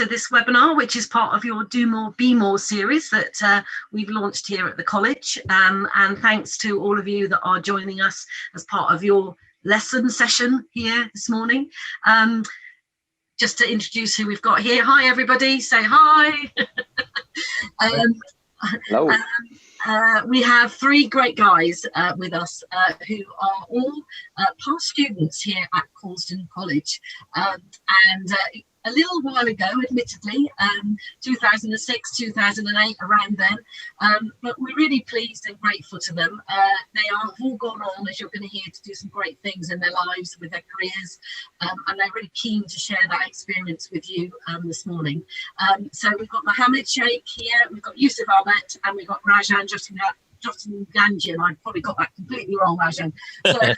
to this webinar, which is part of your Do More, Be More series that we've launched here at the college. And thanks to all of you that are joining us as part of your lesson session here this morning. Just to introduce who we've got here. Hi, everybody. Say hi. Hello. We have three great guys with us who are all past students here at Coulsdon College. And a little while ago, admittedly, 2006, 2008, around then, but we're really pleased and grateful to them. They have all gone on, as you're going to hear, to do some great things in their lives with their careers, and they're really keen to share that experience with you this morning. So we've got Mohammed Sheikh here, we've got Yusuf Ahmed, and we've got Rajan Ganjian. I probably got that completely wrong, Rajan. So,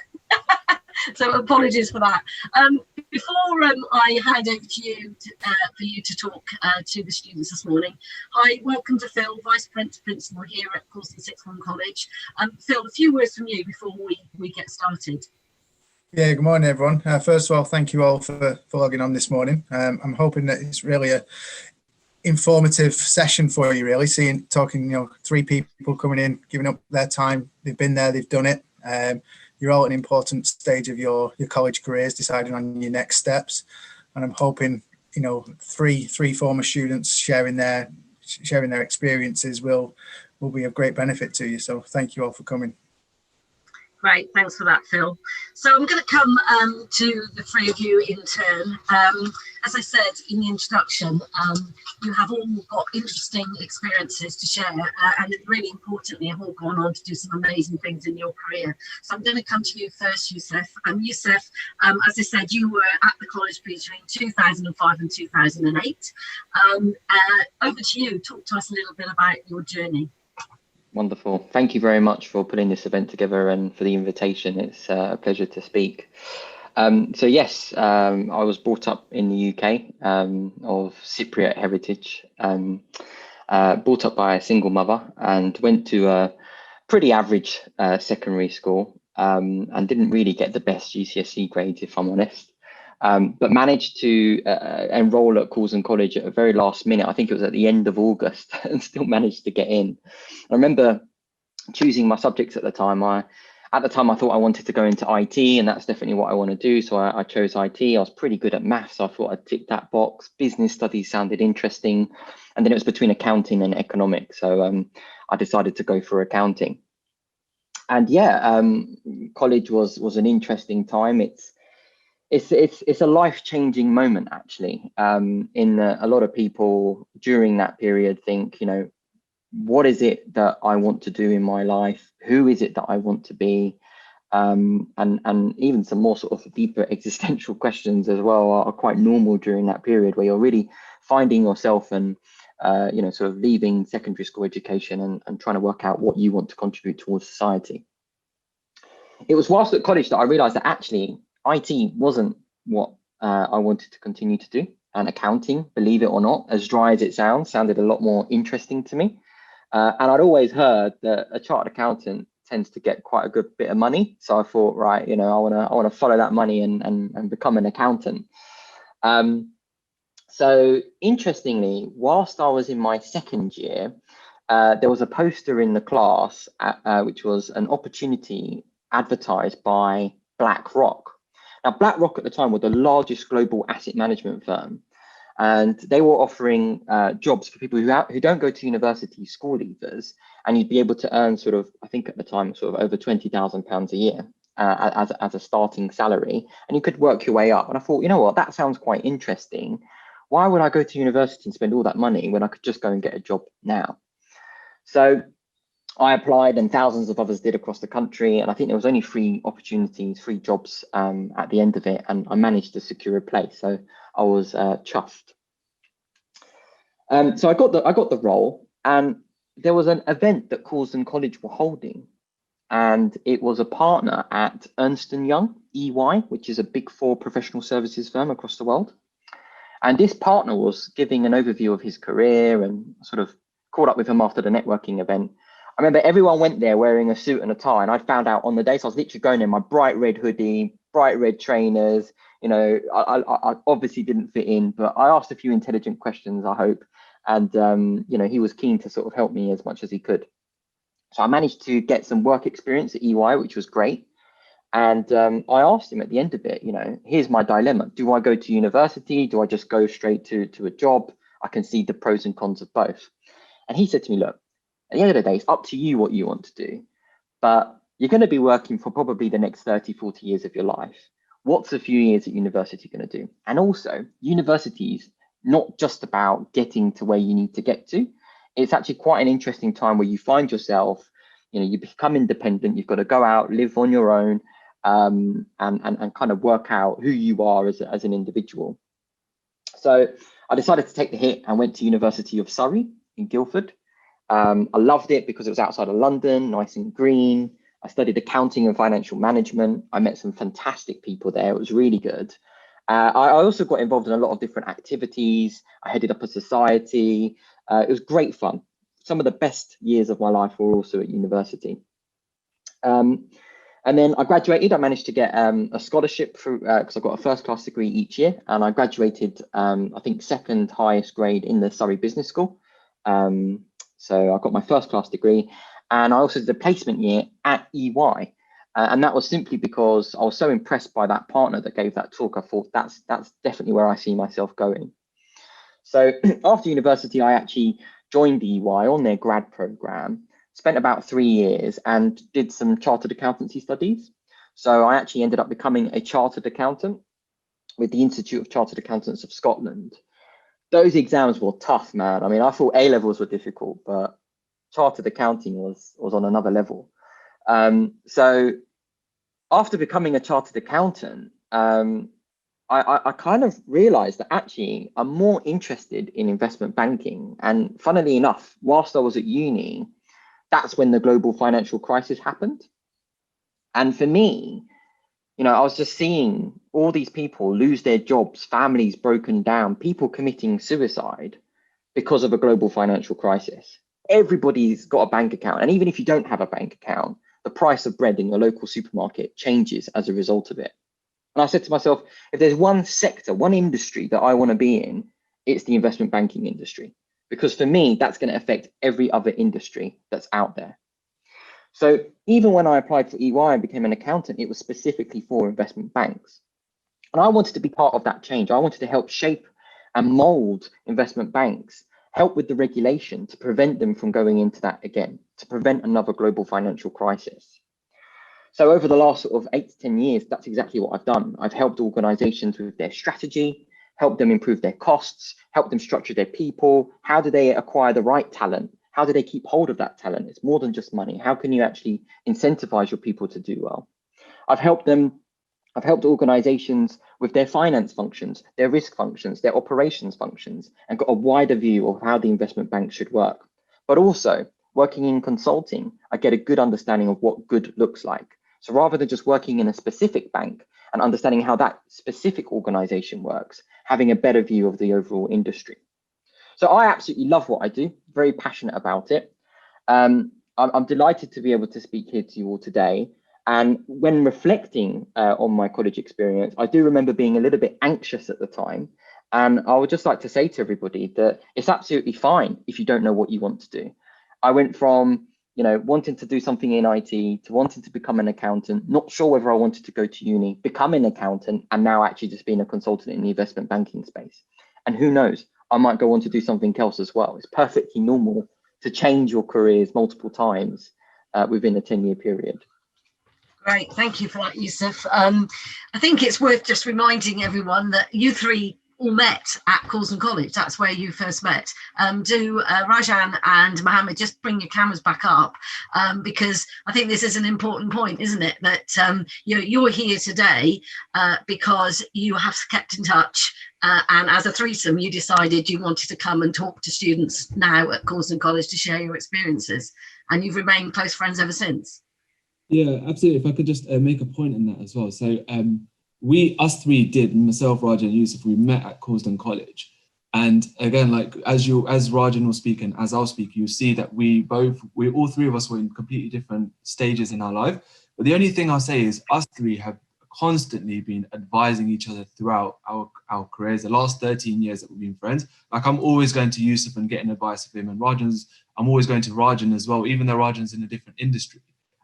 so apologies for that. Before I hand over to you for you to talk to the students this morning, hi, welcome to Phil, Vice Principal here at Coulsdon Sixth Form College. Phil, a few words from you before we get started. Yeah, good morning, everyone. First of all, thank you all for logging on this morning. I'm hoping that it's really a informative session for you, really, talking, three people coming in, giving up their time. They've been there, they've done it. You're all at an important stage of your college careers, deciding on your next steps. And I'm hoping, three former students sharing their experiences will be of great benefit to you. So thank you all for coming. Great, thanks for that, Phil. So I'm going to come to the three of you in turn. As I said in the introduction, you have all got interesting experiences to share, and really importantly, have all gone on to do some amazing things in your career. So I'm going to come to you first, Yusuf. Yusuf, as I said, you were at the college between 2005 and 2008. Over to you. Talk to us a little bit about your journey. Wonderful. Thank you very much for putting this event together and for the invitation. It's a pleasure to speak. So yes, I was brought up in the UK of Cypriot heritage, brought up by a single mother, and went to a pretty average secondary school, and didn't really get the best GCSE grades, if I'm honest. But managed to enroll at Coulsdon College at a very last minute. I think it was at the end of August, and still managed to get in. I remember choosing my subjects at the time. At the time, I thought I wanted to go into IT, and that's definitely what I want to do. So I chose IT. I was pretty good at maths, so I thought I'd tick that box. Business studies sounded interesting. And then it was between accounting and economics. So I decided to go for accounting. And yeah, college was an interesting time. It's a life-changing moment, actually. A lot of people during that period think, what is it that I want to do in my life? Who is it that I want to be? And even some more sort of deeper existential questions as well are quite normal during that period, where you're really finding yourself and sort of leaving secondary school education and trying to work out what you want to contribute towards society. It was whilst at college that I realized that actually IT wasn't what I wanted to continue to do, and accounting, believe it or not, as dry as it sounded a lot more interesting to me. And I'd always heard that a chartered accountant tends to get quite a good bit of money. So I thought, right, I want to follow that money and become an accountant. So interestingly, whilst I was in my second year, there was a poster in the class, which was an opportunity advertised by BlackRock. Now, BlackRock at the time were the largest global asset management firm, and they were offering jobs for people who don't go to university, school leavers, and you'd be able to earn sort of, I think at the time, sort of over £20,000 a year as a starting salary, and you could work your way up. And I thought, you know what, that sounds quite interesting. Why would I go to university and spend all that money when I could just go and get a job now? So I applied, and thousands of others did across the country. And I think there was only 3 jobs at the end of it. And I managed to secure a place. So I was chuffed. So I got the role, and there was an event that Coulsdon College were holding. And it was a partner at Ernst & Young, EY, which is a big 4 professional services firm across the world. And this partner was giving an overview of his career, and sort of caught up with him after the networking event. I remember everyone went there wearing a suit and a tie, and I found out on the day, so I was literally going in my bright red hoodie, bright red trainers, You know, I obviously didn't fit in, but I asked a few intelligent questions, I hope. And, you know, he was keen to sort of help me as much as he could. So I managed to get some work experience at EY, which was great. And I asked him at the end of it, you know, here's my dilemma. Do I go to university? Do I just go straight to a job? I can see the pros and cons of both. And he said to me, look, at the end of the day, it's up to you what you want to do. But you're going to be working for probably the next 30, 40 years of your life. What's a few years at university going to do? And also, university is not just about getting to where you need to get to. It's actually quite an interesting time where you find yourself, you know, you become independent, you've got to go out, live on your own, and kind of work out who you are as an individual. So I decided to take the hit and went to University of Surrey in Guildford. I loved it because it was outside of London, nice and green. I studied accounting and financial management. I met some fantastic people there. It was really good. I also got involved in a lot of different activities. I headed up a society. It was great fun. Some of the best years of my life were also at university. And then I graduated. I managed to get a scholarship through because I got a first class degree each year, and I graduated, I think, second highest grade in the Surrey Business School. So I got my first class degree, and I also did a placement year at EY. And that was simply because I was so impressed by that partner that gave that talk. I thought that's definitely where I see myself going. So after university, I actually joined EY on their grad program, spent about 3 years and did some chartered accountancy studies. So I actually ended up becoming a chartered accountant with the Institute of Chartered Accountants of Scotland. Those exams were tough, man. I mean, I thought A-levels were difficult, but chartered accounting was on another level. So after becoming a chartered accountant, I kind of realized that actually I'm more interested in investment banking. And funnily enough, whilst I was at uni, that's when the global financial crisis happened. And for me, you know, I was just seeing all these people lose their jobs, families broken down, people committing suicide because of a global financial crisis. Everybody's got a bank account. And even if you don't have a bank account, the price of bread in your local supermarket changes as a result of it. And I said to myself, if there's one sector, one industry that I want to be in, it's the investment banking industry. Because for me, that's going to affect every other industry that's out there. So even when I applied for EY and became an accountant, it was specifically for investment banks. And I wanted to be part of that change. I wanted to help shape and mold investment banks, help with the regulation to prevent them from going into that again, to prevent another global financial crisis. So over the last sort of 8 to 10 years, that's exactly what I've done. I've helped organizations with their strategy, helped them improve their costs, helped them structure their people. How do they acquire the right talent? How do they keep hold of that talent? It's more than just money. How can you actually incentivize your people to do well? I've helped organizations with their finance functions, their risk functions, their operations functions, and got a wider view of how the investment bank should work. But also working in consulting, I get a good understanding of what good looks like. So rather than just working in a specific bank and understanding how that specific organization works, having a better view of the overall industry. So I absolutely love what I do, very passionate about it. I'm delighted to be able to speak here to you all today. And when reflecting on my college experience, I do remember being a little bit anxious at the time. And I would just like to say to everybody that it's absolutely fine if you don't know what you want to do. I went from, you know, wanting to do something in IT to wanting to become an accountant, not sure whether I wanted to go to uni, become an accountant, and now actually just being a consultant in the investment banking space. And who knows, I might go on to do something else as well. It's perfectly normal to change your careers multiple times within a 10-year period. Great, thank you for that, Yusuf. I think it's worth just reminding everyone that you three all met at Coulsdon College. That's where you first met. Do Rajan and Mohammed just bring your cameras back up, because I think this is an important point, isn't it? That you're here today because you have kept in touch, and as a threesome, you decided you wanted to come and talk to students now at Coulsdon College to share your experiences, and you've remained close friends ever since. Yeah, absolutely. If I could just make a point in that as well. So us three did, myself, Rajan and Yusuf, we met at Coulsdon College. And again, like as Rajan will speak and as I'll speak, you see that we all three of us were in completely different stages in our life. But the only thing I'll say is us three have constantly been advising each other throughout our careers. The last 13 years that we've been friends, like I'm always going to Yusuf and getting advice of him, and I'm always going to Rajan as well, even though Rajan's in a different industry.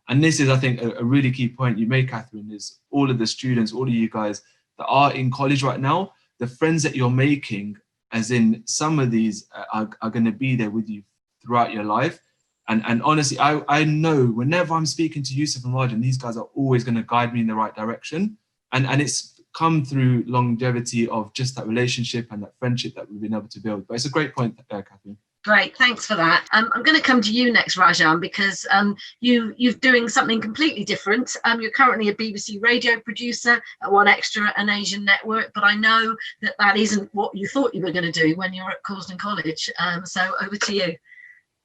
And this is, I think, a really key point you made, Catherine, is all of the students, all of you guys that are in college right now, the friends that you're making, as in some of these are going to be there with you throughout your life. And honestly, I know whenever I'm speaking to Yusuf and Rajan, these guys are always going to guide me in the right direction. And it's come through longevity of just that relationship and that friendship that we've been able to build. But it's a great point there, Catherine. Great, thanks for that. I'm going to come to you next, Rajan, because you're doing something completely different. You're currently a BBC radio producer at One Extra, an Asian network, but I know that isn't what you thought you were going to do when you were at Coulsdon College. So over to you.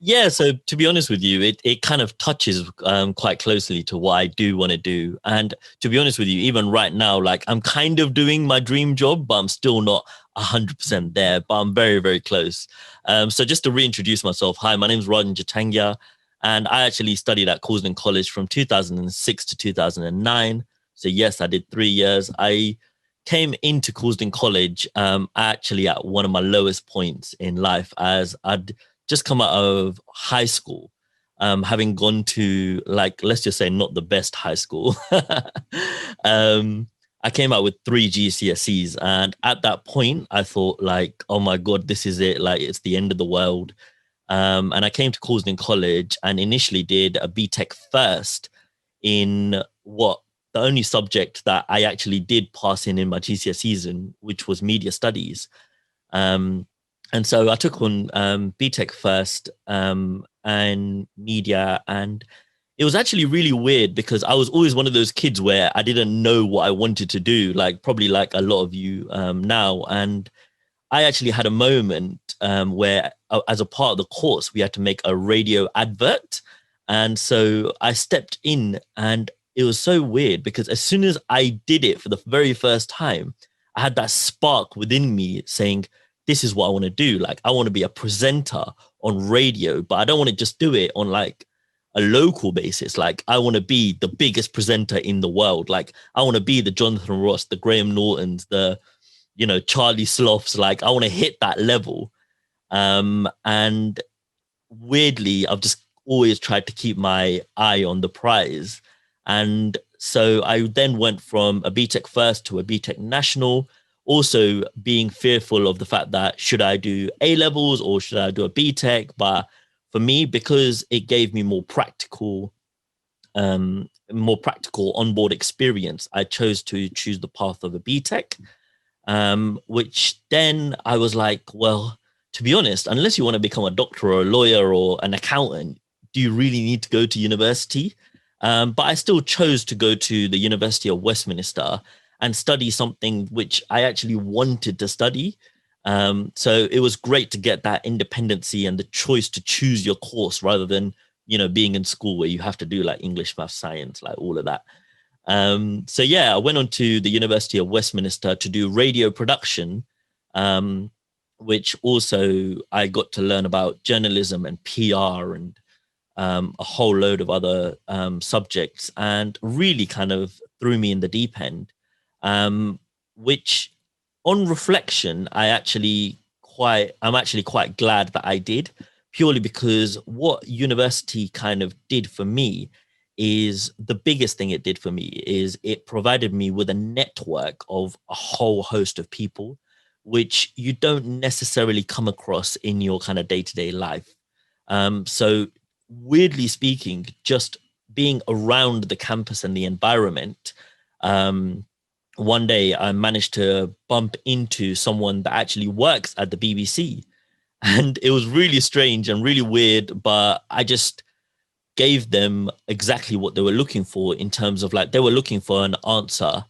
Yeah, so to be honest with you, it kind of touches quite closely to what I do want to do. And to be honest with you, even right now, like I'm kind of doing my dream job, but I'm still not 100% there, but I'm very, very close. So just to reintroduce myself, hi, my name is Rajan Jatangya, and I actually studied at Coulsdon College from 2006 to 2009. So yes, I did 3 years. I came into Coulsdon College actually at one of my lowest points in life, as I'd just come out of high school, having gone to, like, let's just say not the best high school. I came out with 3 GCSEs. And at that point, I thought like, oh my God, this is it. Like, it's the end of the world. And I came to Coulsdon College and initially did a BTEC first in the only subject that I actually did pass in my GCSEs in, which was media studies. And so I took on BTEC first and media, and it was actually really weird because I was always one of those kids where I didn't know what I wanted to do, like probably like a lot of you now. And I actually had a moment where as a part of the course, we had to make a radio advert. And so I stepped in, and it was so weird because as soon as I did it for the very first time, I had that spark within me saying, this is what I want to do. Like, I want to be a presenter on radio, but I don't want to just do it on like a local basis. Like, I want to be the biggest presenter in the world. Like, I want to be the Jonathan Ross, the Graham Nortons, the, Charlie Sloths. Like, I want to hit that level. And weirdly, I've just always tried to keep my eye on the prize. And so I then went from a BTEC first to a BTEC national, also being fearful of the fact that should I do A levels or should I do a BTEC? But for me, because it gave me more practical onboard experience, I chose to choose the path of a BTEC, which then I was like, well, to be honest, unless you want to become a doctor or a lawyer or an accountant, do you really need to go to university? But I still chose to go to the University of Westminster and study something which I actually wanted to study. So it was great to get that independency and the choice to choose your course rather than, being in school where you have to do like English, math, science, like all of that. So yeah, I went on to the University of Westminster to do radio production, which also I got to learn about journalism and PR and a whole load of other subjects, and really kind of threw me in the deep end. Which on reflection, I'm actually quite glad that I did, purely because what university kind of did for me is the biggest thing it did for me is it provided me with a network of a whole host of people, which you don't necessarily come across in your kind of day-to-day life. So weirdly speaking, just being around the campus and the environment, one day I managed to bump into someone that actually works at the BBC, and it was really strange and really weird, but I just gave them exactly what they were looking for, in terms of like, they were looking for an answer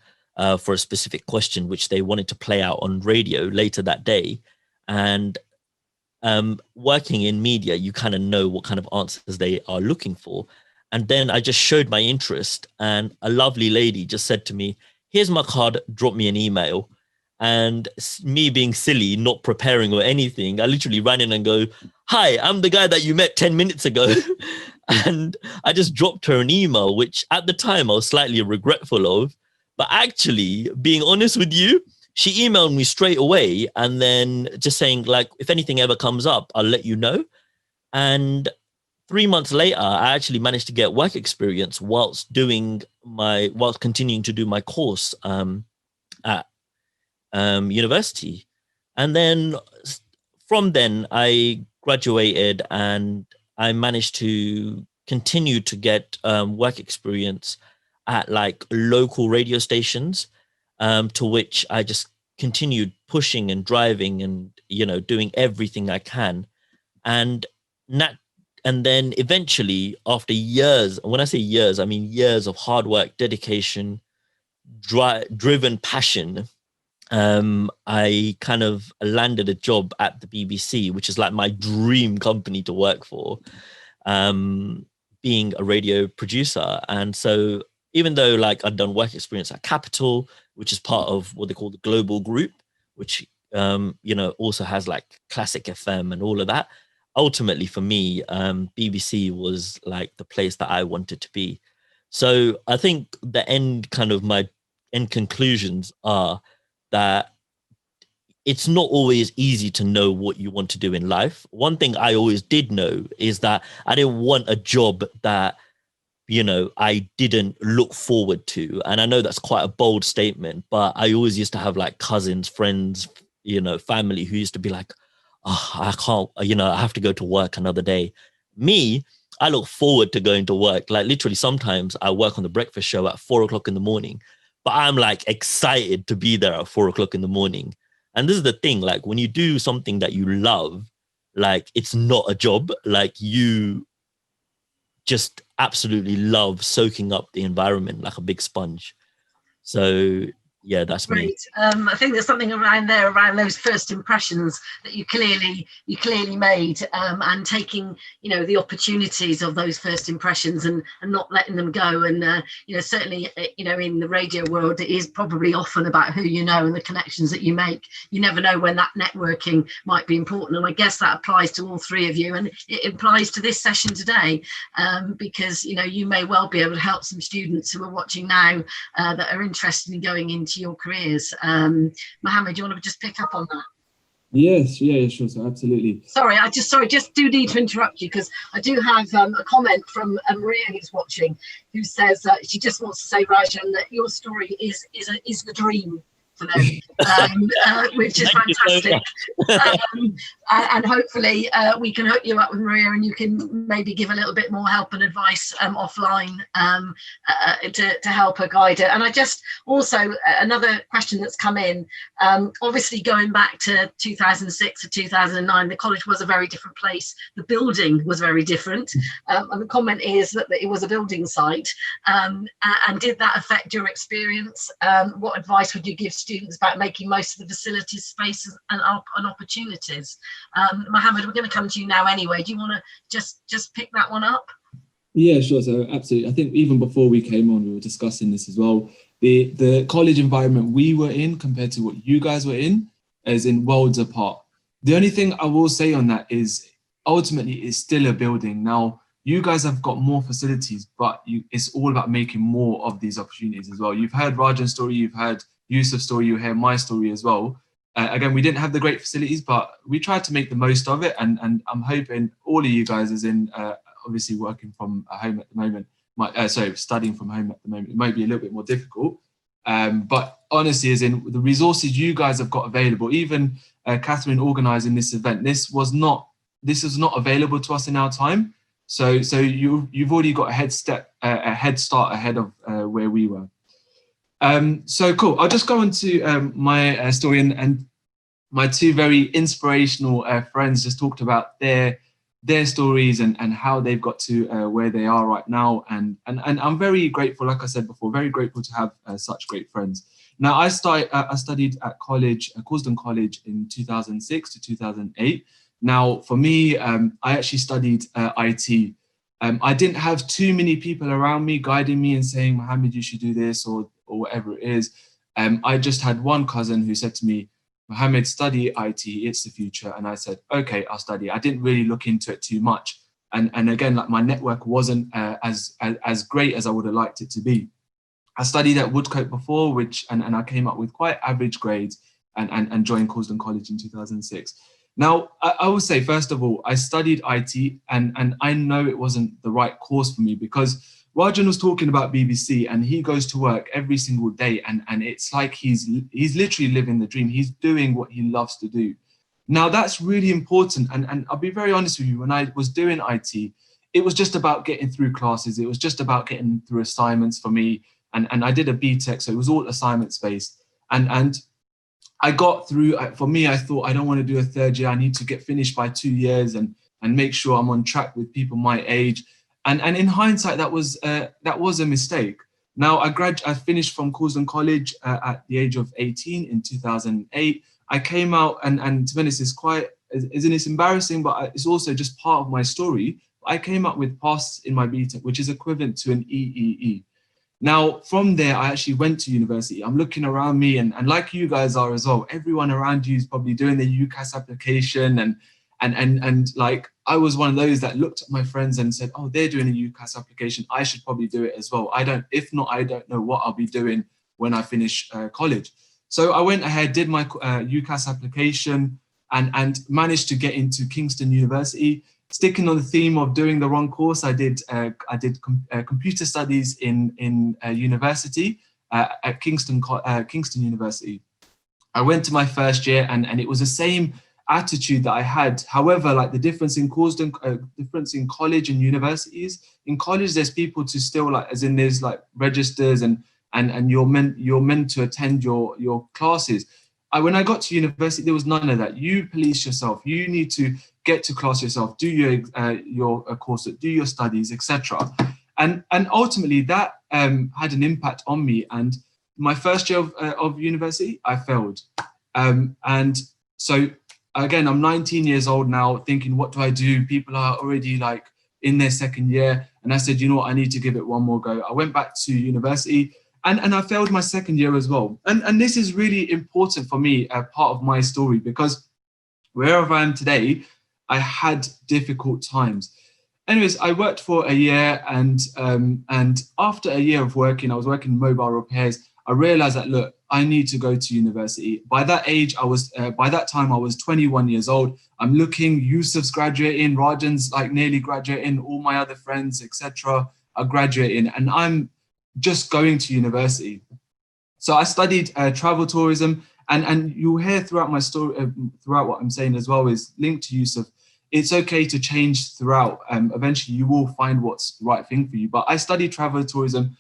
for a specific question, which they wanted to play out on radio later that day. And working in media, you kind of know what kind of answers they are looking for. And then I just showed my interest, and a lovely lady just said to me, here's my card, drop me an email. And me being silly, not preparing or anything, I literally ran in and go, hi, I'm the guy that you met 10 minutes ago. And I just dropped her an email, which at the time I was slightly regretful of. But actually, being honest with you, she emailed me straight away and then just saying, like, if anything ever comes up, I'll let you know. And 3 months later, I actually managed to get work experience whilst continuing to do my course at university. And then from then I graduated and I managed to continue to get work experience at like local radio stations, to which I just continued pushing and driving and, doing everything I can. And then eventually, after years, when I say years, I mean years of hard work, dedication, driven passion, I kind of landed a job at the BBC, which is like my dream company to work for, being a radio producer. And so even though like I'd done work experience at Capital, which is part of what they call the Global Group, which, also has like Classic FM and all of that, ultimately for me, BBC was like the place that I wanted to be. So I think my end conclusions are that it's not always easy to know what you want to do in life. One thing I always did know is that I didn't want a job that, I didn't look forward to. And I know that's quite a bold statement, but I always used to have like cousins, friends, family who used to be like, oh, I can't, I have to go to work another day. Me, I look forward to going to work. Like literally sometimes I work on the breakfast show at 4:00 in the morning, but I'm like excited to be there at 4:00 in the morning. And this is the thing, like when you do something that you love, like it's not a job, like you just absolutely love soaking up the environment like a big sponge. So yeah, that's me. Great. I think there's something around those first impressions that you clearly made, and taking the opportunities of those first impressions and not letting them go. And certainly in the radio world, it is probably often about who you know and the connections that you make. You never know when that networking might be important, and I guess that applies to all three of you, and it applies to this session today, because you may well be able to help some students who are watching now that are interested in going into your careers. Mohammed, do you want to just pick up on that? Yes, yeah, sure, so absolutely. Sorry, I just do need to interrupt you because I do have a comment from Maria who's watching, who says she just wants to say, Rajan, that your story is the dream for them, which is fantastic. And hopefully we can hook you up with Maria and you can maybe give a little bit more help and advice offline to help her guide her. And I just also, another question that's come in, obviously going back to 2006 to 2009, the college was a very different place. The building was very different. And the comment is that it was a building site. And did that affect your experience? What advice would you give students about making most of the facilities, spaces and opportunities? Mohammed, we're going to come to you now anyway. Do you want to just pick that one up? Yeah, sure. So absolutely. I think even before we came on, we were discussing this as well. The college environment we were in compared to what you guys were in is in worlds apart. The only thing I will say on that is ultimately it's still a building. Now, you guys have got more facilities, but it's all about making more of these opportunities as well. You've heard Rajan's story, you've heard Yusuf's story, you hear my story as well. Again, we didn't have the great facilities, but we tried to make the most of it. And I'm hoping all of you guys, as in obviously working from home at the moment, studying from home at the moment, it might be a little bit more difficult. But honestly, as in the resources you guys have got available, even Catherine organising this event, this was not available to us in our time. So you've already got a head start ahead of where we were. So cool. I'll just go on to my story, and my two very inspirational friends just talked about their stories and how they've got to where they are right now. And I'm very grateful, like I said before, very grateful to have such great friends. Now, I studied at Coulsdon College in 2006 to 2008. Now, for me, I actually studied IT. I didn't have too many people around me guiding me and saying, Mohammed, you should do this or whatever it is. I just had one cousin who said to me, Mohammed, study IT, it's the future. And I said, okay, I'll study. I didn't really look into it too much. And again, like my network wasn't as great as I would have liked it to be. I studied at Woodcote before, and I came up with quite average grades and joined Coulsdon College in 2006. Now, I will say, first of all, I studied IT and I know it wasn't the right course for me, because Rajan was talking about BBC and he goes to work every single day and it's like he's literally living the dream. He's doing what he loves to do. Now, that's really important. And I'll be very honest with you, when I was doing IT, it was just about getting through classes. It was just about getting through assignments for me. And I did a BTEC, so it was all assignments based. And I got through. For me, I thought, I don't want to do a third year. I need to get finished by 2 years and make sure I'm on track with people my age. And in hindsight, that was a mistake. Now, I finished from Coulsdon College at the age of 18 in 2008. I came out, and to be honest, it's embarrassing, but it's also just part of my story. I came out with pass in my BTEC, which is equivalent to an EEE. Now, from there, I actually went to university. I'm looking around me, and like you guys are as well, everyone around you is probably doing the UCAS application, and like, I was one of those that looked at my friends and said, oh, they're doing a UCAS application, I should probably do it as well. If not, I don't know what I'll be doing when I finish college. So I went ahead, did my UCAS application, and managed to get into Kingston University. Sticking on the theme of doing the wrong course, I did computer studies in university at Kingston University. I went to my first year, and it was the same attitude that I had. However, like, the difference in Coulsdon, difference in college and universities. In college, there's people to still, like, as in there's like registers and you're meant to attend your classes. When I got to university, there was none of that. You police yourself. You need to get to class yourself, do your course, do your studies, etc. And ultimately that had an impact on me. And my first year of university, I failed. And so again, I'm 19 years old now, thinking, what do I do? People are already like in their second year. And I said, you know what, I need to give it one more go. I went back to university. And I failed my second year as well. And this is really important for me, part of my story, because wherever I am today, I had difficult times. Anyways, I worked for a year, and after a year of working, I was working in mobile repairs. I realized that, look, I need to go to university. By that age, by that time, I was 21 years old. I'm looking, Yusuf's graduating, Rajan's like nearly graduating, all my other friends, etc. are graduating, and I'm just going to university. So I studied travel tourism, and you'll hear throughout my story, throughout what I'm saying as well, is linked to Yusuf. It's okay to change throughout. Eventually you will find what's the right thing for you. But I studied travel tourism.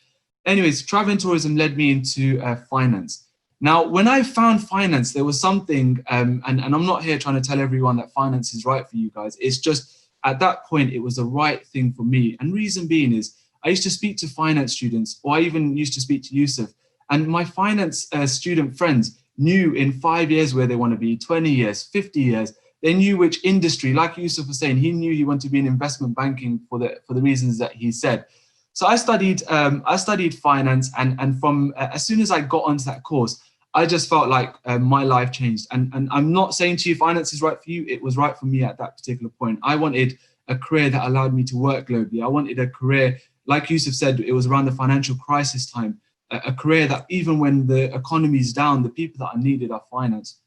Anyways, travel and tourism led me into finance. Now, when I found finance, there was something, and I'm not here trying to tell everyone that finance is right for you guys. It's just, at that point, it was the right thing for me. And reason being is, I used to speak to finance students, or I even used to speak to Yusuf, and my finance student friends knew in 5 years where they want to be, 20 years, 50 years. They knew which industry, like Yusuf was saying, he knew he wanted to be in investment banking for the reasons that he said. So I studied finance, and from as soon as I got onto that course, I just felt like my life changed. And I'm not saying to you finance is right for you. It was right for me at that particular point. I wanted a career that allowed me to work globally. I wanted a career, like Yusuf said, it was around the financial crisis time, a career that even when the economy is down, the people that are needed are finance.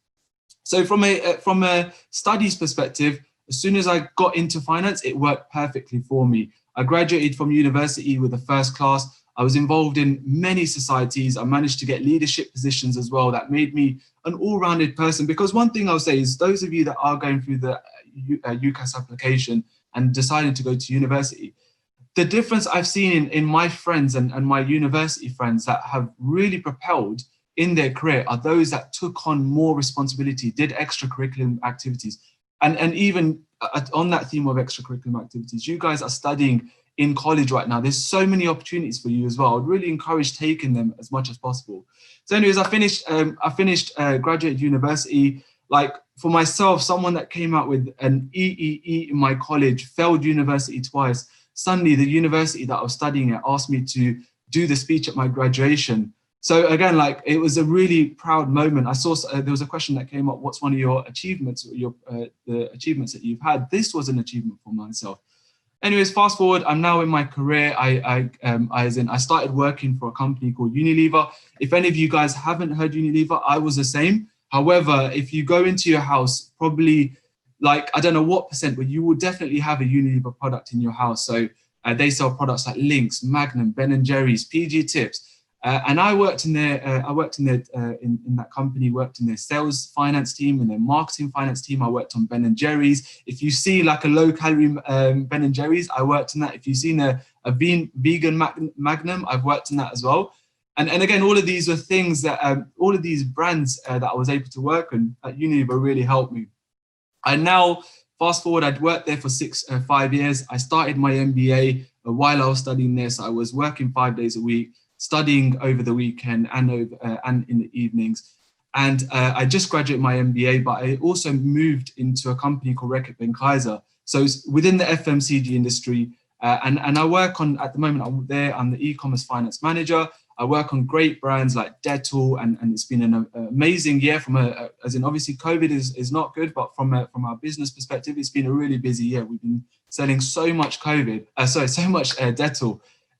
So from a studies perspective, as soon as I got into finance, it worked perfectly for me. I graduated from university with a first class. I was involved in many societies. I managed to get leadership positions as well. That made me an all-rounded person. Because one thing I'll say is, those of you that are going through the UCAS application and deciding to go to university, the difference I've seen in my friends and my university friends that have really propelled in their career are those that took on more responsibility, did extracurricular activities. And even on that theme of extracurricular activities, you guys are studying in college right now. There's so many opportunities for you as well. I'd really encourage taking them as much as possible. So anyways, I finished graduate university. Like, for myself, someone that came out with an EEE in my college, failed university twice. Suddenly the university that I was studying at asked me to do the speech at my graduation. So again, like, it was a really proud moment. I saw there was a question that came up, what's one of your achievements, or the achievements that you've had? This was an achievement for myself. anyways, fast forward, I'm now in my career. I started working for a company called Unilever. If any of you guys haven't heard Unilever, I was the same. However, if you go into your house, probably like, I don't know what percent, but you will definitely have a Unilever product in your house. So they sell products like Lynx, Magnum, Ben & Jerry's, PG Tips. And I worked in their, in that company, worked in their sales finance team and their marketing finance team. I worked on Ben & Jerry's. If you see like a low calorie Ben & Jerry's, I worked in that. If you've seen a vegan Magnum, I've worked in that as well. And again, all of these were things that, all of these brands that I was able to work on at Unilever really helped me. I now, fast forward, I'd worked there for 5 years. I started my MBA while I was studying there. So I was working 5 days a week, studying over the weekend and in the evenings. And I just graduated my MBA, but I also moved into a company called Reckitt Benckiser. So it's within the FMCG industry. And I work on, at the moment, I'm the e-commerce finance manager. I work on great brands like Dettol, and it's been an amazing year as in obviously COVID is not good, but from our business perspective, it's been a really busy year. We've been selling so much Dettol.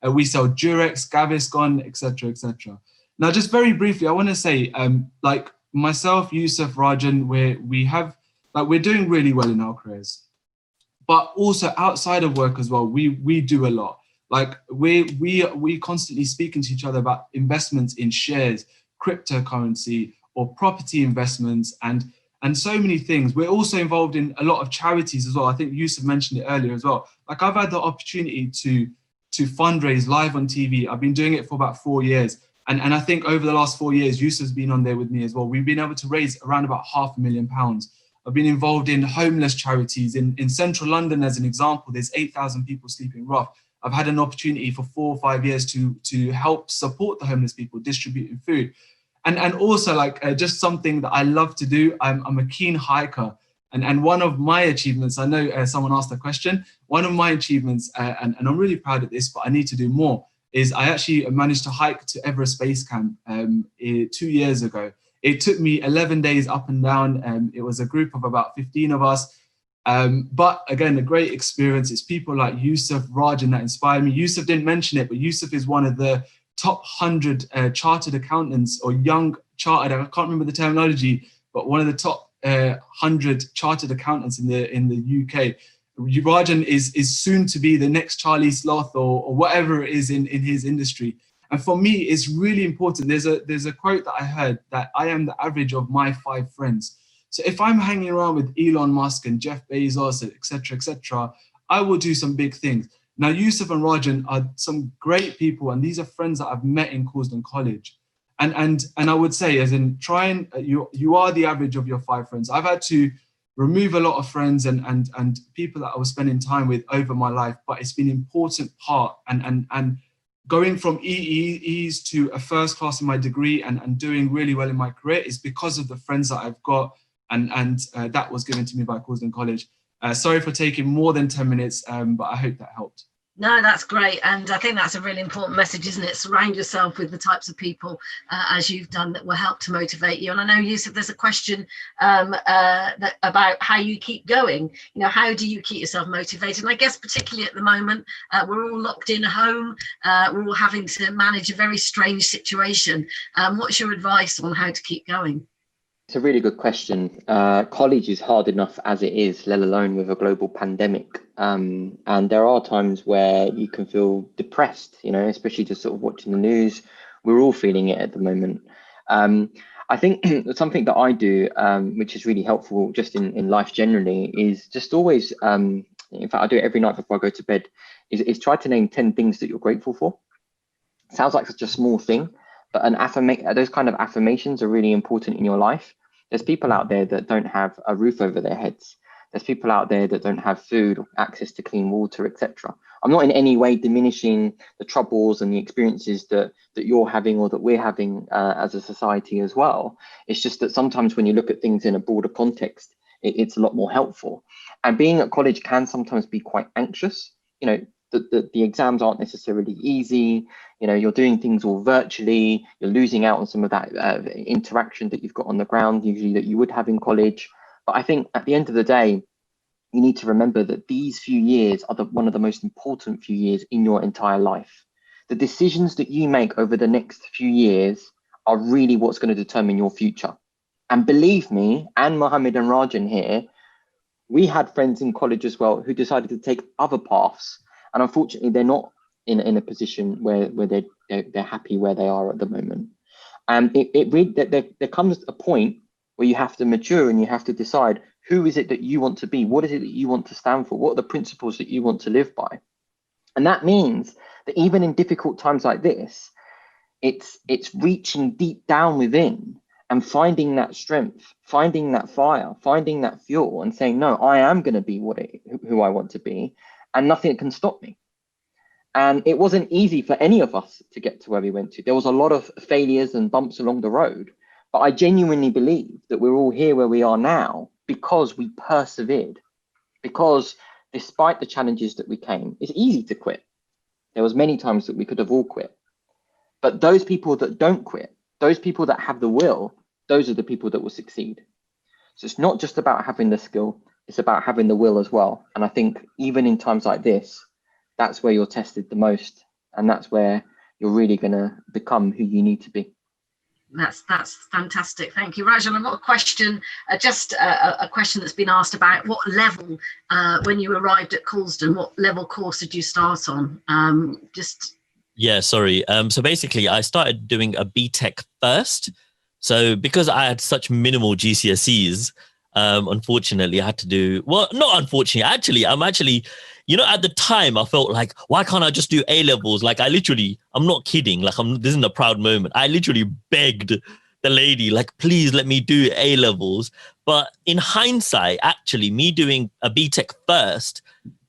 We sell Durex, Gaviscon, etc., etc. Now, just very briefly, I want to say, like myself, Yusuf, Rajan, we're doing really well in our careers, but also outside of work as well, we do a lot. Like we constantly speaking to each other about investments in shares, cryptocurrency, or property investments, and so many things. We're also involved in a lot of charities as well. I think Yusuf mentioned it earlier as well. Like I've had the opportunity to fundraise live on TV. I've been doing it for about 4 years. And I think over the last 4 years, Yusuf's been on there with me as well. We've been able to raise around about £500,000. I've been involved in homeless charities. In central London, as an example, there's 8,000 people sleeping rough. I've had an opportunity for 4 or 5 years to help support the homeless people, distributing food. And also like just something that I love to do. I'm a keen hiker. And one of my achievements, I know someone asked a question, one of my achievements, and I'm really proud of this, but I need to do more, is I actually managed to hike to Everest Base Camp 2 years ago. It took me 11 days up and down. It was a group of about 15 of us. But again, a great experience. It's people like Yusuf, Rajan that inspired me. Yusuf didn't mention it, but Yusuf is one of the top 100 chartered accountants, or young chartered, I can't remember the terminology, but one of the top 100 chartered accountants in the UK. Rajan is soon to be the next Charlie Sloth or whatever it is in his industry. And for me, it's really important. There's a quote that I heard, that I am the average of my 5 friends. So if I'm hanging around with Elon Musk and Jeff Bezos, etc., I will do some big things. Now, Yusuf and Rajan are some great people, and these are friends that I've met in Coulsdon College. And I would say, as in, you are the average of your 5 friends. I've had to remove a lot of friends and people that I was spending time with over my life, but it's been an important part. And going from EEs to a first class in my degree and doing really well in my career is because of the friends that I've got, and that was given to me by Coulsdon College. Sorry for taking more than 10 minutes, but I hope that helped. No, that's great. And I think that's a really important message, isn't it? Surround yourself with the types of people, as you've done, that will help to motivate you. And I know, Yusuf, there's a question about how you keep going. You know, how do you keep yourself motivated? And I guess particularly at the moment, we're all locked in at home. We're all having to manage a very strange situation. What's your advice on how to keep going? It's a really good question. College is hard enough as it is, let alone with a global pandemic. And there are times where you can feel depressed, you know, especially just sort of watching the news. We're all feeling it at the moment. I think something that I do, which is really helpful just in life generally, is just always, in fact, I do it every night before I go to bed, is try to name 10 things that you're grateful for. Sounds like such a small thing, but those kind of affirmations are really important in your life. There's people out there that don't have a roof over their heads. There's people out there that don't have food, or access to clean water, etc. I'm not in any way diminishing the troubles and the experiences that you're having or that we're having as a society as well. It's just that sometimes when you look at things in a broader context, it's a lot more helpful. And being at college can sometimes be quite anxious. You know, the exams aren't necessarily easy. You know, you're doing things all virtually. You're losing out on some of that interaction that you've got on the ground, usually that you would have in college. But I think at the end of the day, you need to remember that these few years are one of the most important few years in your entire life. The decisions that you make over the next few years are really what's going to determine your future. And believe me, and Mohammed and Rajan here, we had friends in college as well who decided to take other paths. And unfortunately, they're not in a position where they're happy where they are at the moment. And there comes a point where you have to mature and you have to decide, who is it that you want to be? What is it that you want to stand for? What are the principles that you want to live by? And that means that even in difficult times like this, it's reaching deep down within and finding that strength, finding that fire, finding that fuel, and saying, no, I am going to be who I want to be, and nothing can stop me. And it wasn't easy for any of us to get to where we went to. There was a lot of failures and bumps along the road, but I genuinely believe that we're all here where we are now because we persevered, because despite the challenges that we came, it's easy to quit. There was many times that we could have all quit, but those people that don't quit, those people that have the will, those are the people that will succeed. So it's not just about having the skill, it's about having the will as well. And I think even in times like this, that's where you're tested the most. And that's where you're really going to become who you need to be. That's fantastic. Thank you, Rajan. I've got a question, just a question that's been asked about what level, when you arrived at Coulsdon, what level course did you start on? Yeah, sorry. So basically, I started doing a BTEC first. So because I had such minimal GCSEs, unfortunately, I had to do, well, not unfortunately, I'm actually, at the time I felt like, why can't I just do A-levels? Like I'm not kidding. Like this isn't a proud moment. I literally begged the lady, like, please let me do A-levels. But in hindsight, actually, me doing a BTEC first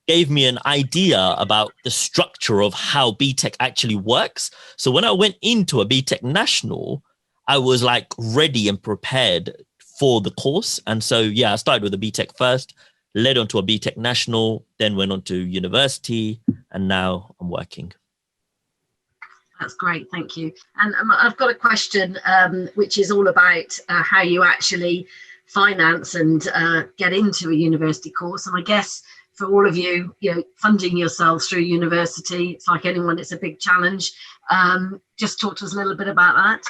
gave me an idea about the structure of how BTEC actually works. So when I went into a BTEC National, I was like ready and prepared for the course. And so, yeah, I started with a BTEC first, led on to a BTEC National, then went on to university, and now I'm working. That's great, thank you. And I've got a question which is all about how you actually finance and get into a university course. And I guess for all of you, funding yourselves through university, it's like anyone, it's a big challenge. Just talk to us a little bit about that.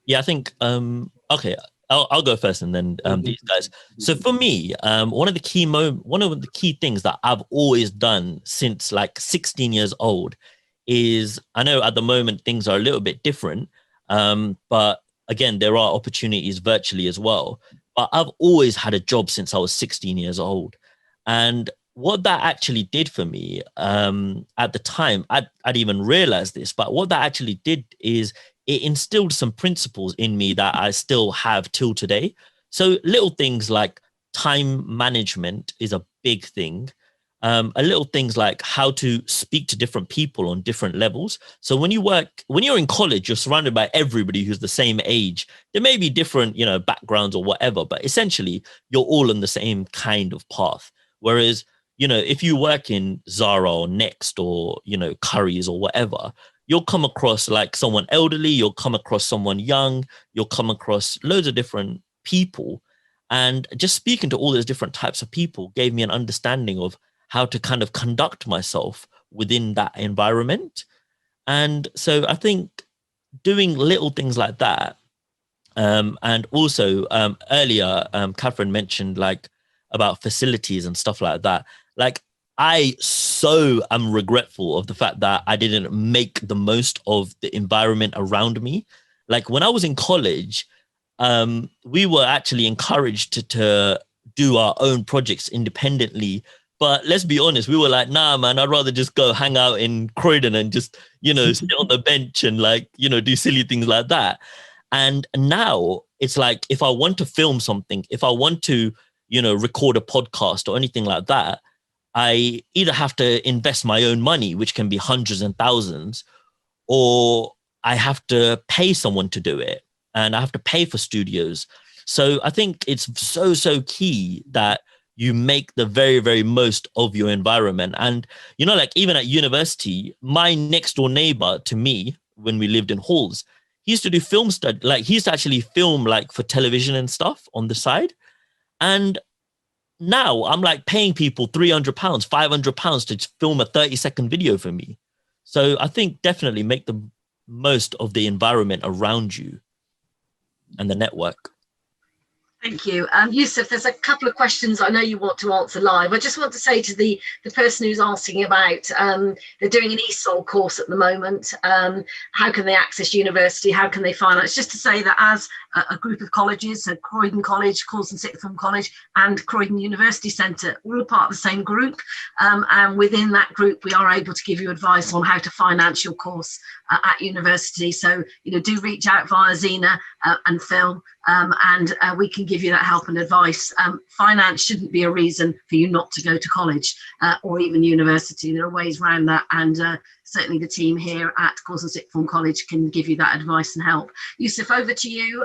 Yeah, I think, okay, I'll go first and then these guys. So for me, one of the key things that I've always done since like 16 years old is, I know at the moment things are a little bit different, but again, there are opportunities virtually as well. But I've always had a job since I was 16 years old. And what that actually did for me at the time, I'd even realized this, but what that actually did is it instilled some principles in me that I still have till today. So little things like time management is a big thing. A little things like how to speak to different people on different levels. So when you're in college, you're surrounded by everybody who's the same age. There may be different, backgrounds or whatever, but essentially you're all on the same kind of path. Whereas, if you work in Zara or Next or, Curry's or whatever, you'll come across like someone elderly, you'll come across someone young, you'll come across loads of different people. And just speaking to all those different types of people gave me an understanding of how to kind of conduct myself within that environment. And so I think doing little things like that, and also earlier, Catherine mentioned like about facilities and stuff like that. Like I so am regretful of the fact that I didn't make the most of the environment around me. Like when I was in college, we were actually encouraged to do our own projects independently. But let's be honest, we were like, nah, man, I'd rather just go hang out in Croydon and just, sit on the bench and like, do silly things like that. And now it's like, if I want to film something, if I want to, record a podcast or anything like that, I either have to invest my own money, which can be hundreds and thousands, or I have to pay someone to do it. And I have to pay for studios. So I think it's so key that you make the very, very most of your environment. And, like even at university, my next door neighbor to me, when we lived in halls, he used to do film study. Like he used to actually film like for television and stuff on the side. And now I'm like paying people £300, £500 to film a 30-second video for me. So I think definitely make the most of the environment around you and the network. Thank you. Yusuf, there's a couple of questions I know you want to answer live. I just want to say to the person who's asking about, they're doing an ESOL course at the moment. How can they access university? How can they finance? Just to say that as a group of colleges, so Croydon College, Coulsdon Sixth Form College and Croydon University Centre, we're all part of the same group. And within that group, we are able to give you advice on how to finance your course at university. So, you know, do reach out via Zena and Phil, and we can give you that help and advice. Finance shouldn't be a reason for you not to go to college or even university. There are ways around that, and certainly the team here at Coulsdon Sixth Form College can give you that advice and help. Yusuf, over to you.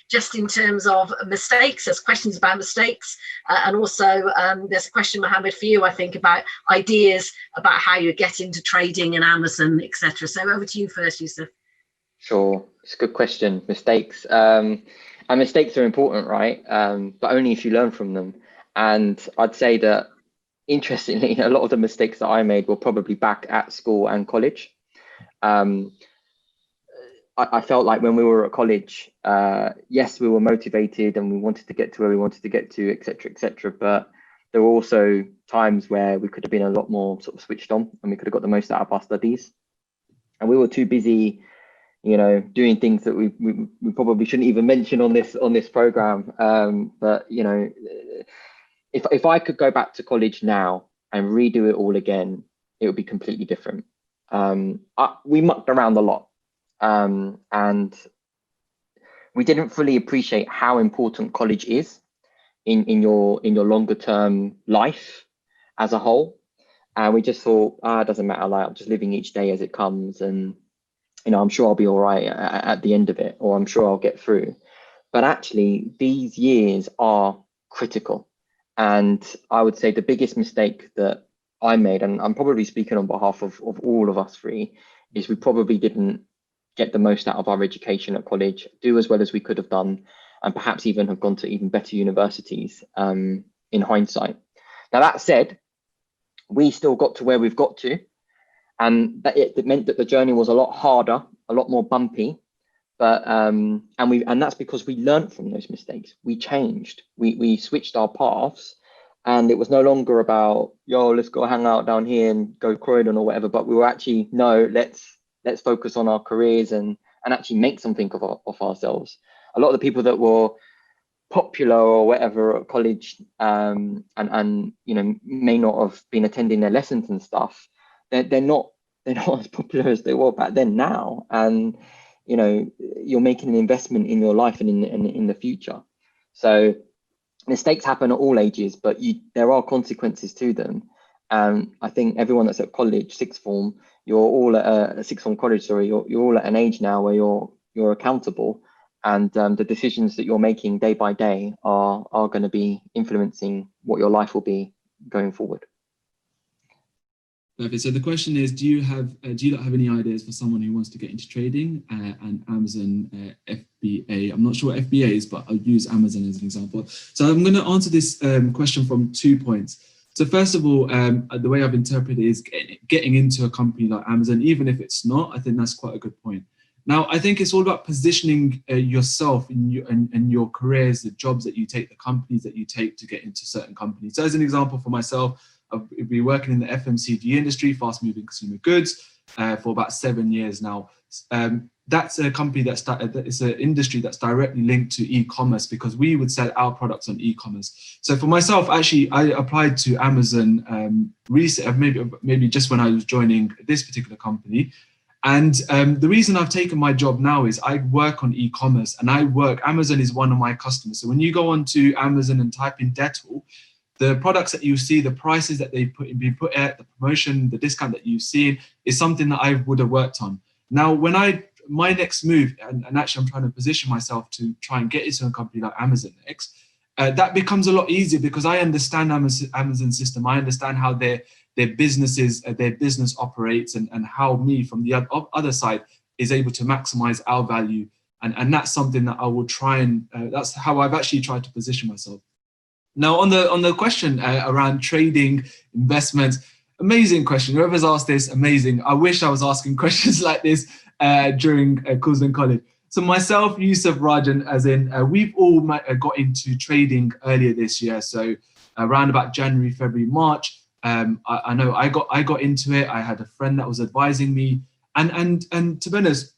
Just in terms of mistakes, there's questions about mistakes, and also there's a question, Mohammed, for you, I think, about ideas about how you get into trading and Amazon, etc. So over to you first, Yusuf. Sure, it's a good question. Mistakes, and mistakes are important, right? But only if you learn from them. And I'd say that, interestingly, a lot of the mistakes that I made were probably back at school and college. I felt like when we were at college, yes, we were motivated and we wanted to get to where we wanted to get to, etc. But there were also times where we could have been a lot more sort of switched on and we could have got the most out of our studies. And we were too busy, you know, doing things that we probably shouldn't even mention on this program. But you know, if I could go back to college now and redo it all again, it would be completely different. We mucked around a lot, and we didn't fully appreciate how important college is in your longer term life as a whole. And we just thought, it doesn't matter, like I'm just living each day as it comes, and you know, I'm sure I'll be all right at the end of it, or I'm sure I'll get through. But actually, these years are critical. And I would say the biggest mistake that I made, and I'm probably speaking on behalf of all of us three, is we probably didn't get the most out of our education at college, do as well as we could have done, and perhaps even have gone to even better universities in hindsight. Now, that said, we still got to where we've got to. And that it meant that the journey was a lot harder, a lot more bumpy, but and that's because we learned from those mistakes. We changed, we switched our paths, and it was no longer about, yo, let's go hang out down here and go Croydon or whatever. But we were actually, no, let's focus on our careers and actually make something of ourselves. A lot of the people that were popular or whatever at college, and you know, may not have been attending their lessons and stuff. They're not as popular as they were back then now, and you know, you're making an investment in your life and in the future. So mistakes happen at all ages, but there are consequences to them. And I think everyone that's at college, sixth form, you're all at a sixth form college. Sorry, you're all at an age now where you're accountable, and the decisions that you're making day by day are going to be influencing what your life will be going forward. Perfect. So the question is, do you not have any ideas for someone who wants to get into trading and Amazon FBA? I'm not sure what FBA is, but I'll use Amazon as an example. So I'm going to answer this question from 2 points. So first of all, the way I've interpreted it is getting into a company like Amazon, even if it's not, I think that's quite a good point. Now, I think it's all about positioning yourself in your careers, the jobs that you take, the companies that you take to get into certain companies. So as an example for myself, I've been working in the FMCG industry, fast moving consumer goods, for about 7 years now. That's a company it's an industry that's directly linked to e-commerce, because we would sell our products on e-commerce. So for myself, actually, I applied to Amazon recently, maybe just when I was joining this particular company. And the reason I've taken my job now is I work on e-commerce, and Amazon is one of my customers. So when you go onto Amazon and type in Dettol, the products that you see, the prices that they've been put at, the promotion, the discount that you've seen is something that I would have worked on. Now, my next move, and actually I'm trying to position myself to try and get into a company like Amazon next, that becomes a lot easier because I understand Amazon system. I understand how their business operates, and how me from the other side is able to maximize our value. And that's something that I will try and, that's how I've actually tried to position myself. Now, on the question around trading, investments, amazing question. Whoever's asked this, amazing. I wish I was asking questions like this during Coulsdon College. So myself, Yusuf, Rajan, as in, we've all got into trading earlier this year. So around about January, February, March. I know I got into it. I had a friend that was advising me, and to be honest,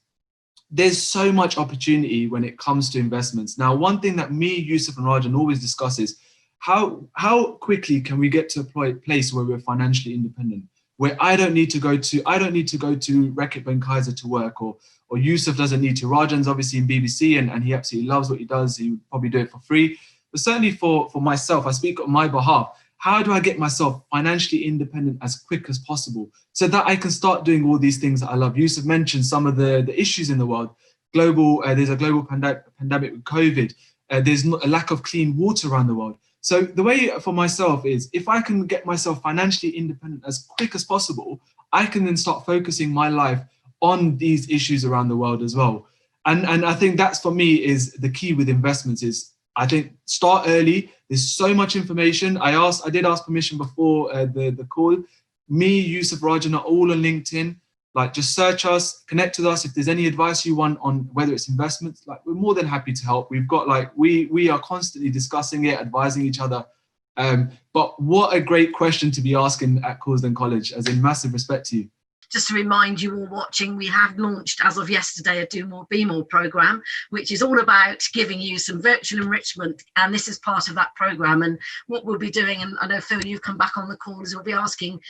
there's so much opportunity when it comes to investments. Now, one thing that me, Yusuf, and Rajan always discuss is how quickly can we get to a place where we're financially independent, where I don't need to go to Reckitt Benckiser to work, or Yusuf doesn't need to. Rajan's obviously in BBC and he absolutely loves what he does. He would probably do it for free. But certainly for myself, I speak on my behalf. How do I get myself financially independent as quick as possible so that I can start doing all these things that I love? Yusuf mentioned some of the issues in the world. There's a global pandemic with COVID. There's a lack of clean water around the world. So the way for myself is, if I can get myself financially independent as quick as possible, I can then start focusing my life on these issues around the world as well. And I think that's, for me, is the key with investments is, I think, start early. There's so much information. I did ask permission before the call. Me, Yusuf, Rajan are all on LinkedIn. Like, just search us, connect with us. If there's any advice you want on whether it's investments, like, we're more than happy to help. We've got, like, we are constantly discussing it, advising each other. But what a great question to be asking at Coulsdon College, as in, massive respect to you. Just to remind you all watching, we have launched, as of yesterday, a Do More, Be More programme, which is all about giving you some virtual enrichment. And this is part of that programme. And what we'll be doing, and I know, Phil, you've come back on the call, is we'll be asking,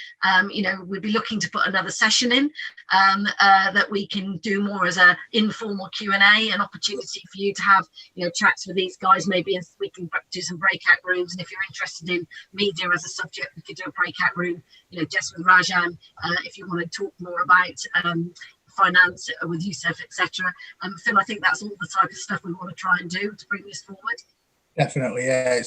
we'll be looking to put another session in that we can do more as an informal Q&A, an opportunity for you to have, chats with these guys, maybe, and we can do some breakout rooms. And if you're interested in media as a subject, we could do a breakout room, just with Rajan, if you want to talk more about finance with Yusuf, etc. Phil, I think that's all the type of stuff we want to try and do to bring this forward. Definitely, yeah.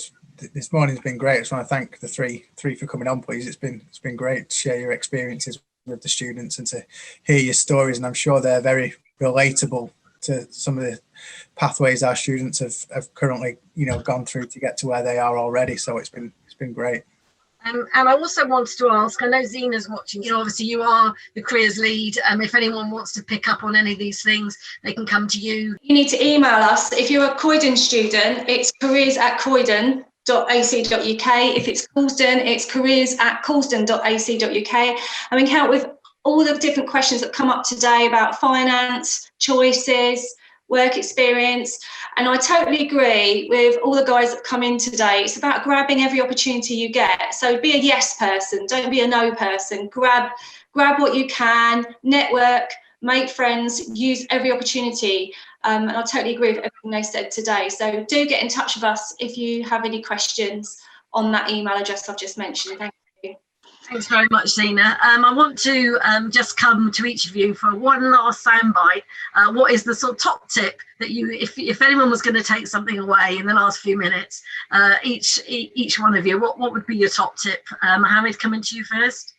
This morning's been great. I just want to thank the three for coming on, please. It's been great to share your experiences with the students and to hear your stories, and I'm sure they're very relatable to some of the pathways our students have currently gone through to get to where they are already. So it's been great. And I also wanted to ask, I know Zena's watching, obviously you are the careers lead. If anyone wants to pick up on any of these things, they can come to you. You need to email us. If you're a Croydon student, it's careers@croydon.ac.uk. If it's Coulsdon, it's careers@coulsdon.ac.uk. And we can help with all the different questions that come up today about finance, choices, work experience. And I totally agree with all the guys that come in today. It's about grabbing every opportunity you get. So be a yes person, don't be a no person. Grab what you can, network, make friends, use every opportunity. And I totally agree with everything they said today. So do get in touch with us if you have any questions on that email address I've just mentioned. Thank you. Thanks very much, Zena. I want to just come to each of you for one last soundbite. What is the sort of top tip that you, if anyone was going to take something away in the last few minutes, each one of you, what would be your top tip? Mohammed, coming to you first.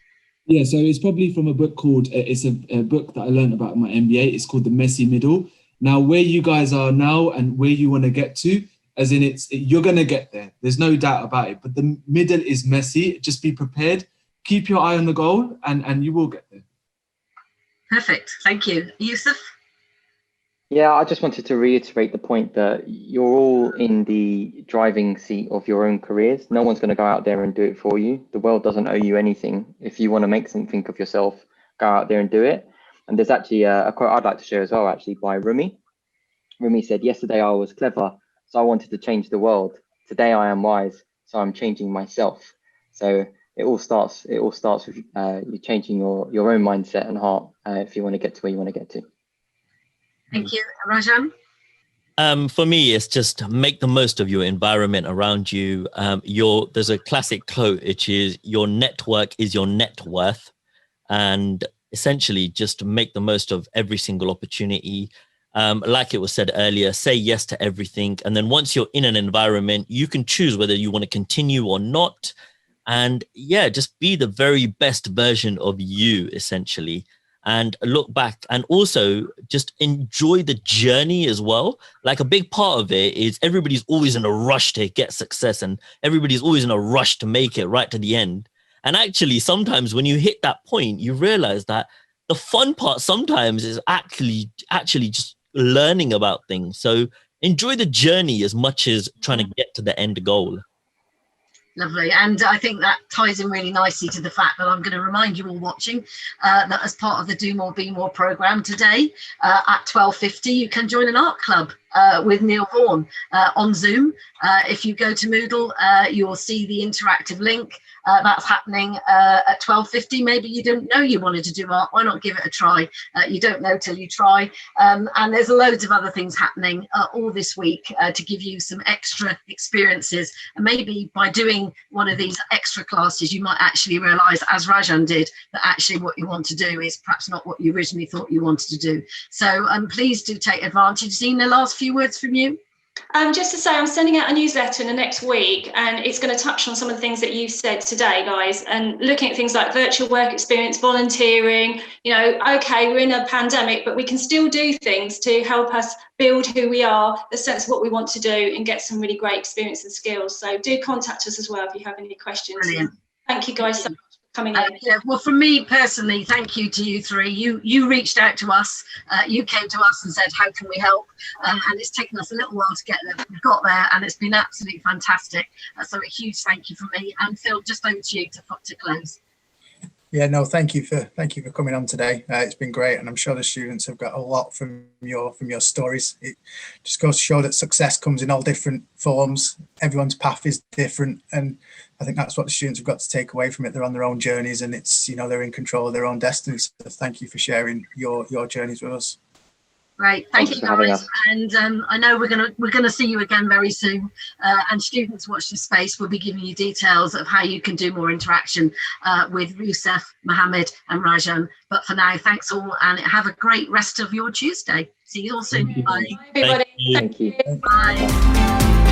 Yeah, so it's probably from a book called, it's a book that I learned about in my MBA. It's called The Messy Middle. Now, where you guys are now and where you want to get to, as in you're going to get there. There's no doubt about it. But the middle is messy. Just be prepared. Keep your eye on the goal and you will get there. Perfect. Thank you. Yusuf? Yeah, I just wanted to reiterate the point that you're all in the driving seat of your own careers. No one's going to go out there and do it for you. The world doesn't owe you anything. If you want to make something of yourself, go out there and do it. And there's actually a quote I'd like to share as well, actually, by Rumi. Rumi said, "Yesterday I was clever, so I wanted to change the world. Today I am wise, so I'm changing myself." So it all starts with you changing your own mindset and heart if you want to get to where you want to get to. Thank you. Rajan? For me, it's just make the most of your environment around you. There's a classic quote, which is, your network is your net worth. And essentially just make the most of every single opportunity. Like it was said earlier, say yes to everything. And then once you're in an environment, you can choose whether you want to continue or not. And yeah, just be the very best version of you, essentially. and look back, and also just enjoy the journey as well. Like, a big part of it is everybody's always in a rush to get success, and everybody's always in a rush to make it right to the end. And actually, sometimes when you hit that point, you realize that the fun part sometimes is actually just learning about things. So enjoy the journey as much as trying to get to the end goal. Lovely. And I think that ties in really nicely to the fact that I'm going to remind you all watching that as part of the Do More, Be More programme today at 12:50, you can join an art club with Neil Vaughan on Zoom. If you go to Moodle, you'll see the interactive link. That's happening at 12:50. Maybe you didn't know you wanted to do art. Why not give it a try? You don't know till you try. And there's loads of other things happening all this week to give you some extra experiences. And maybe by doing one of these extra classes, you might actually realise, as Rajan did, that actually what you want to do is perhaps not what you originally thought you wanted to do. So please do take advantage. Zina, last few words from you. Just to say, I'm sending out a newsletter in the next week, and it's going to touch on some of the things that you've said today, guys, and looking at things like virtual work experience, volunteering. Okay, we're in a pandemic, but we can still do things to help us build who we are, the sense of what we want to do, and get some really great experience and skills. So do contact us as well if you have any questions. Brilliant. Thank you guys so much for coming in. Yeah, well, from me personally, thank you to you three. You reached out to us, you came to us and said, how can we help? And it's taken us a little while to get there, but we got there, and it's been absolutely fantastic. So a huge thank you from me. And Phil, just over to you to close. Yeah, no, thank you for coming on today. It's been great, and I'm sure the students have got a lot from your stories. It just goes to show that success comes in all different forms. Everyone's path is different, and I think that's what the students have got to take away from it. They're on their own journeys, and it's they're in control of their own destiny. So thank you for sharing your journeys with us. Great, thank you guys, and I know we're gonna see you again very soon. And students, watch this space. We'll be giving you details of how you can do more interaction with Rousef, Mohammed, and Rajan. But for now, thanks all, and have a great rest of your Tuesday. See you all soon. Bye. Everybody. Thank you. Bye.